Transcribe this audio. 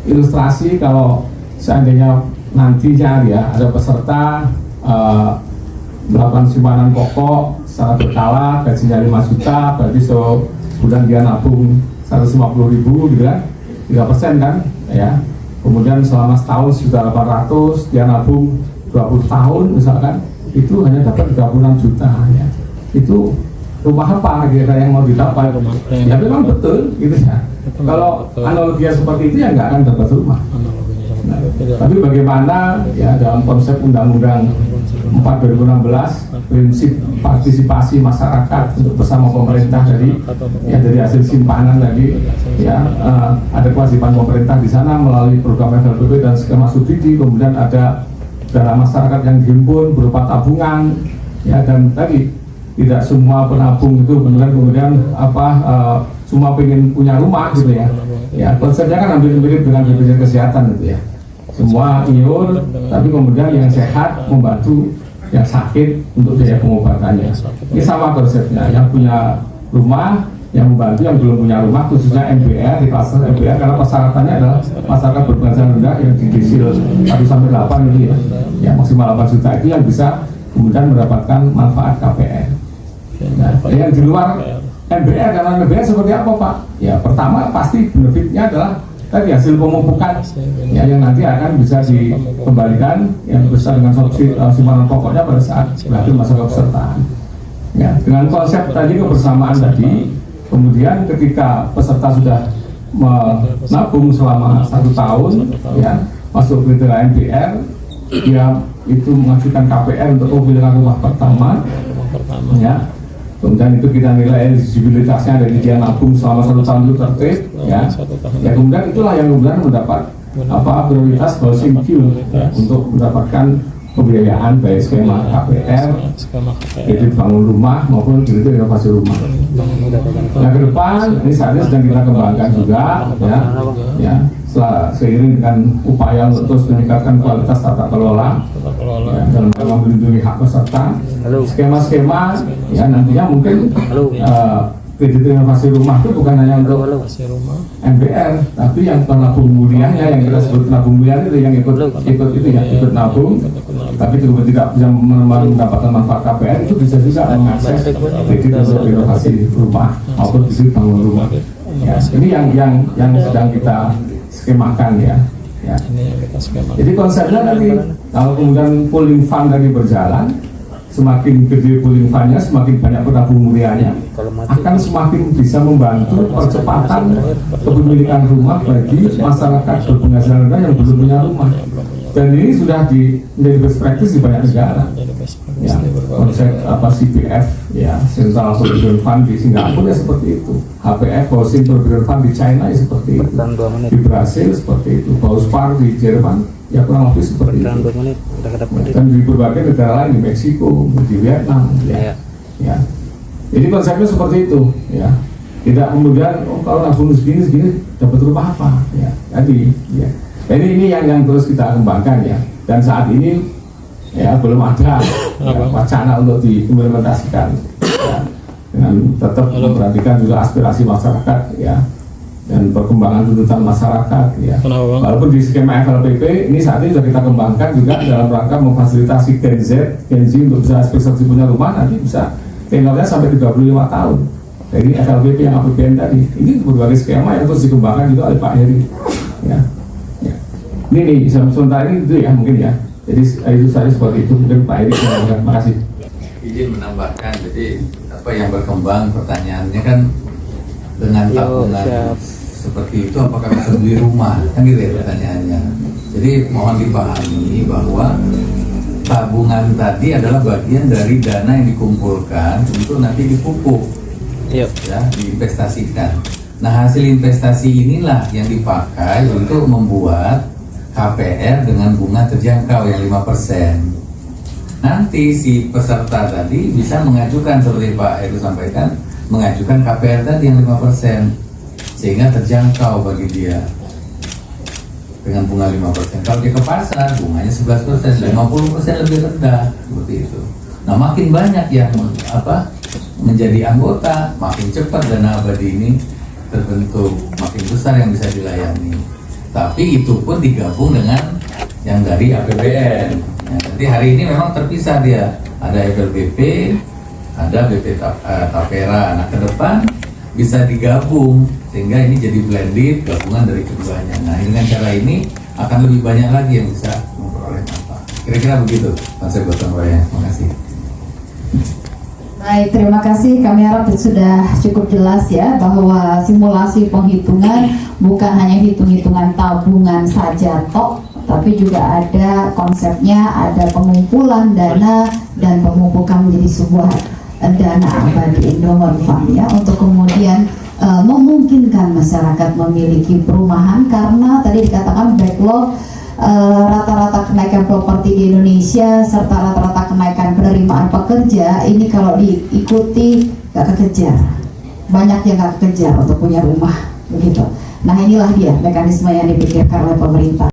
ilustrasi kalau seandainya nantinya ya ada peserta melakukan simpanan pokok secara berkala, gajinya 5 juta, berarti sebulan dia nabung 150.000 gitu kan, 3% kan ya. Kemudian selama setahun sudah 800, dia nabung 20 tahun misalkan, itu hanya dapat 36 juta ya. Itu rumah apa kira yang mau didapat? Ya memang betul gitu ya. Kalau analogi seperti itu ya nggak akan dapat rumah. Nah, tapi bagaimana ya dalam konsep Undang-Undang 4 2016 prinsip partisipasi masyarakat untuk bersama pemerintah tadi ya, dari hasil simpanan tadi ya, ada kewajiban pemerintah di sana melalui program FLPP dan skema subsidi, kemudian ada dana masyarakat yang dihimpun berupa tabungan ya, dan tadi tidak semua penabung itu benar kemudian semua pengen punya rumah gitu ya. Ya konsepnya kan hampir mirip dengan BPJS kesehatan gitu ya. Semua iur, tapi kemudian yang sehat membantu yang sakit untuk biaya pengobatannya. Ini sama konsepnya, yang punya rumah, yang membantu yang belum punya rumah, khususnya MBR, di kluster MBR, karena persyaratannya adalah masyarakat berpenghasilan rendah yang di desil 1 sampai 8 ini ya, maksimal 8 juta itu yang bisa kemudian mendapatkan manfaat KPR. Nah, yang di luar MBR, karena MBR seperti apa Pak? Ya pertama pasti benefitnya adalah tadi hasil pemupukan ya, yang nanti akan bisa dikembalikan yang besar dengan simpanan pokoknya pada saat berakhir masa kepesertaan. Ya, dengan konsep tadi kebersamaan tadi, kemudian ketika peserta sudah menabung selama 1 tahun ya, masuk kriteria MBR, dia itu mengajukan KPR untuk pemilikan rumah pertama ya. Kemudian itu kita nilai eligibilitasnya dari dia nabung selama 1 tahun itu tertib ya. Ya kemudian itulah yang kemudian mendapat prioritas housing queue ya, untuk mendapatkan pembiayaan baik skema KPR, kredit bangun rumah maupun kredit renovasi rumah. Nah ke depan ini saat ini sedang kita kembangkan juga ya seiring dengan upaya untuk terus meningkatkan kualitas tata kelola ya, dalam rangka melindungi hak peserta. Skema-skema ya nantinya mungkin kredit renovasi rumah itu bukan hanya untuk MBR, tapi yang penabung mulianya yang kita sebut penabung mulia itu yang ikut itu ya, ikut nabung, tapi juga tidak bisa mendapatkan manfaat KPR, itu bisa juga mengakses kredit untuk renovasi rumah maupun kredit bangun rumah. Ya, ini yang sedang kita skemakan ya. Jadi konsepnya tadi kalau kemudian pooling fund tadi berjalan, semakin gede pooling fundnya, semakin banyak penabung mulianya, akan semakin bisa membantu percepatan kepemilikan rumah bagi masyarakat berpenghasilan rendah yang belum punya rumah. Dan ini sudah menjadi best practice di banyak negara. Ya, konsep CPF ya, Central Provident Fund di Singapura ya seperti itu. HPF Housing Provident Fund di China ya seperti itu. Di Brasil seperti itu. Bauspar di Jerman ya kurang lebih seperti itu. Dan di berbagai negara lain, di Meksiko, di Vietnam ya. Jadi konsepnya seperti itu ya. Tidak kemudian kalau nabung segini dapat rumah apa ya. Tadi ya. Jadi ini yang terus kita kembangkan ya. Dan saat ini ya belum ada ya, wacana untuk diimplementasikan ya, dengan tetap memperhatikan juga aspirasi masyarakat ya, dan perkembangan tuntutan masyarakat ya. Walaupun di skema FLPP ini saat ini sudah kita kembangkan juga dalam rangka memfasilitasi Gen Z untuk bisa aspirasi punya rumah, nanti bisa tenornya sampai 35 tahun dari FLPP yang APBN tadi. Ini berbagai skema yang terus dikembangkan juga oleh Pak Heri ya. Ini sementara ini itu ya mungkin ya. Jadi itu saya seperti itu, mungkin Pak Heri. Terima kasih. Izin menambahkan, jadi apa yang berkembang pertanyaannya kan dengan tabungan seperti itu apakah bisa beli rumah, kan gitu ya pertanyaannya. Jadi mohon dipahami bahwa tabungan tadi adalah bagian dari dana yang dikumpulkan untuk nanti dipupuk ya, diinvestasikan. Nah hasil investasi inilah yang dipakai untuk membuat KPR dengan bunga terjangkau yang 5%. Nanti si peserta tadi bisa mengajukan seperti Pak Heru sampaikan, mengajukan KPR tadi yang 5%, sehingga terjangkau bagi dia dengan bunga 5%. Kalau dia ke pasar, bunganya 11%, 50% lebih rendah, seperti itu. Nah makin banyak yang menjadi anggota, makin cepat dana abadi ini terbentuk, makin besar yang bisa dilayani. tapi itu pun digabung dengan yang dari APBN. Ya, jadi hari ini memang terpisah dia, ada FLBP, ada BP Tapera. Nah, ke depan bisa digabung sehingga ini jadi blended, gabungan dari keduanya. Nah, dengan cara ini akan lebih banyak lagi yang bisa memperoleh manfaat. Kira-kira begitu konsep gotong royong. Terima kasih. Baik, terima kasih. Kami harap sudah cukup jelas ya bahwa simulasi penghitungan bukan hanya hitung-hitungan tabungan saja tok, tapi juga ada konsepnya, ada pengumpulan dana dan pemupukan menjadi sebuah dana abadi endowment fund ya, untuk kemudian memungkinkan masyarakat memiliki perumahan, karena tadi dikatakan backlog rata-rata kenaikan properti di Indonesia serta rata-rata kenaikan penerimaan pekerja ini kalau diikuti gak kekejar, banyak yang gak kekejar untuk punya rumah begitu. Nah, inilah dia mekanisme yang dipikirkan oleh pemerintah.